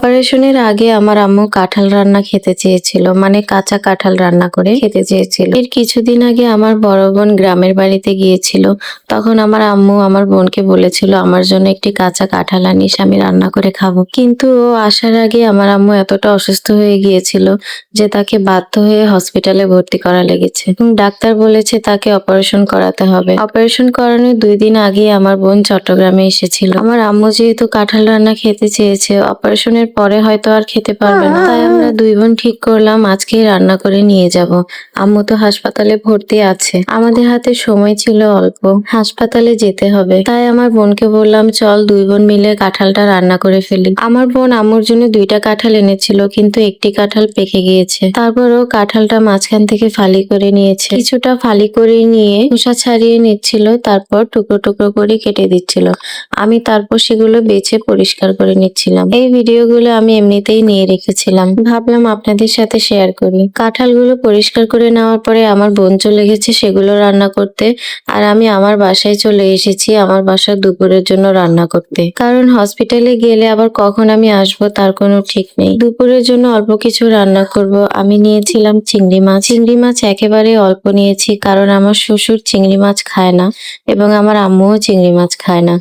অপারেশনের আগে আমার আম্মু কাঁঠাল রান্না খেতে চেয়েছিল, মানে কাঁচা কাঁঠাল রান্না করে খেতে চেয়েছিল। এর কিছুদিন আগে আমার বড় বোন গ্রামের বাড়িতে গিয়েছিল। তখন আমার আম্মু আমার বোনকে বলেছিল আমার জন্য একটি কাঁচা কাঁঠাল আনিস, আমি রান্না করে খাবো। কিন্তু ও আসার আগে আমার আম্মু এতটা অসুস্থ হয়ে গিয়েছিল যে তাকে বাধ্য হয়ে হসপিটালে ভর্তি করা লেগেছে এবং ডাক্তার বলেছে তাকে অপারেশন করাতে হবে। অপারেশন করানোর 2 দিন আগে আমার বোন চট্টগ্রামে এসেছিল। আমার আম্মু যেহেতু কাঁঠাল রান্না খেতে চেয়েছে, অপারেশনের পরে হয়তো আর খেতে পারবে না, তাই আমরা 2 বোন ঠিক করলাম আজকেই রান্না করে নিয়ে যাব। আম্মু তো হাসপাতালে ভর্তি আছে, আমাদের হাতে সময় ছিল অল্প, হাসপাতালে যেতে হবে। তাই আমার বোনকে বললাম চল 2 বোন মিলে কাঁঠালটা রান্না করে ফেলি। আমার বোন আম্মুর জন্য 2টা কাঁঠাল এনেছিল, কিন্তু একটি কাঁঠাল পেকে গিয়েছে। তারপরও কাঁঠালটা মাঝখান থেকে ফালি করে নিয়েছে, কিছুটা ফালি করে নিয়ে খোসা ছাড়িয়ে নিচ্ছিল, তারপর টুকরো টুকরো করে কেটে দিচ্ছিল। আমি তারপর সেগুলো বেছে পরিষ্কার করে নিচ্ছিলাম। এই ভিডিওগুলো আমি এমনিতেই নিয়ে রেখেছিলাম, ভাবলাম আপনাদের সাথে শেয়ার করি। কাঁঠালগুলো পরিষ্কার করে নেওয়ার পরে আমার বোন চলে গেছে সেগুলো রান্না করতে, আর আমি আমার বাসায় চলে এসেছি আমার বাসার দুপুরের জন্য রান্না করতে। কারণ হসপিটালে গেলে আবার কখন আমি আসবো তার কোনো ঠিক নেই। দুপুরের জন্য অল্প কিছু রান্না করব। আমি নিয়েছিলাম চিংড়ি মাছ। চিংড়ি মাছ একেবারে অল্প নিয়েছি, কারণ আমার শ্বশুর চিংড়ি মাছ খায় না এবং আমার আম্মুও চিংড়ি মাছ খায় না।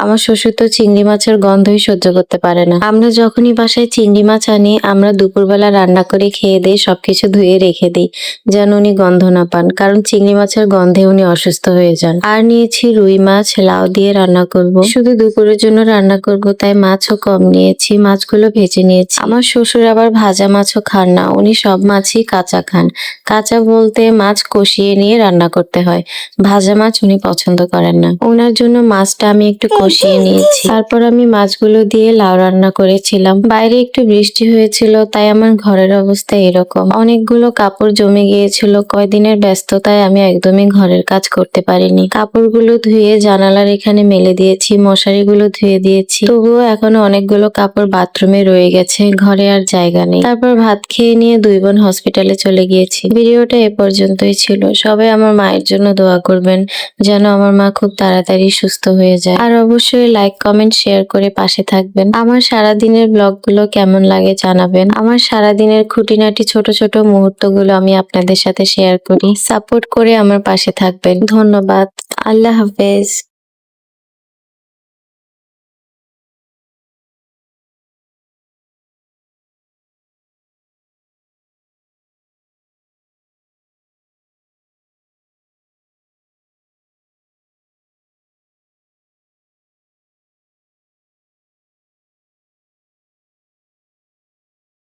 আমার শ্বশুর তো চিংড়ি মাছের গন্ধই সহ্য করতে পারে না। আমরা যখনই বাসায় চিংড়ি মাছ আনি আমরা দুপুরবেলা রান্না করে খেয়ে দিই, সবকিছু ধুয়ে রেখে দিই যেন উনি গন্ধ না পান, কারণ চিংড়ি মাছের গন্ধে উনি অসুস্থ হয়ে যান। আর নিয়েছি রুই মাছ, লাউ দিয়ে রান্না করব। শুধু দুপুরের জন্য রান্না করব, তাই মাছও কম নিয়েছি, মাছগুলো ভেজে নিয়েছি। আমার শ্বশুর আবার ভাজা মাছও খান না, উনি সব মাছই কাঁচা খান। কাঁচা বলতে মাছ কষিয়ে নিয়ে রান্না করতে হয়, ভাজা মাছ উনি পছন্দ করেন না। ওনার জন্য মাছটা আমি একটু কষিয়ে নিয়েছি, তারপর আমি মাছগুলো দিয়ে লাউ রান্না করেছিলাম। বাইরে একটু বৃষ্টি হয়েছিল, তাই আমার ঘরের অবস্থা এরকম। অনেকগুলো কাপড় জমে গিয়েছিল, কয়দিনের ব্যস্ততায় আমি একদমই ঘরের কাজ করতে পারিনি। কাপড়গুলো ধুয়ে জানালার এখানে মেলে দিয়েছি, মশারিগুলো ধুয়ে দিয়েছি, তবুও এখনো অনেকগুলো কাপড় বাথরুমে রয়ে গেছে, ঘরে আর জায়গা নেই। তারপর ভাত খেয়ে নিয়ে 2 বোন হসপিটালে চলে গিয়েছি। ভিডিওটা এ পর্যন্তই ছিল। সবাই আমার মায়ের জন্য দোয়া করবেন যেন আমার মা খুব তাড়াতাড়ি সুস্থ হয়ে যায়। আর অবশ্যই লাইক, কমেন্ট, শেয়ার করে পাশে থাকবেন। আমার সারাদিনের ব্লগগুলো কেমন লাগে জানাবেন। আমার সারাদিনের খুঁটিনাটি ছোট ছোট মুহূর্তগুলো আমি আপনাদের সাথে শেয়ার করি। সাপোর্ট করে আমার পাশে থাকবেন। ধন্যবাদ। আল্লাহ হাফেজ।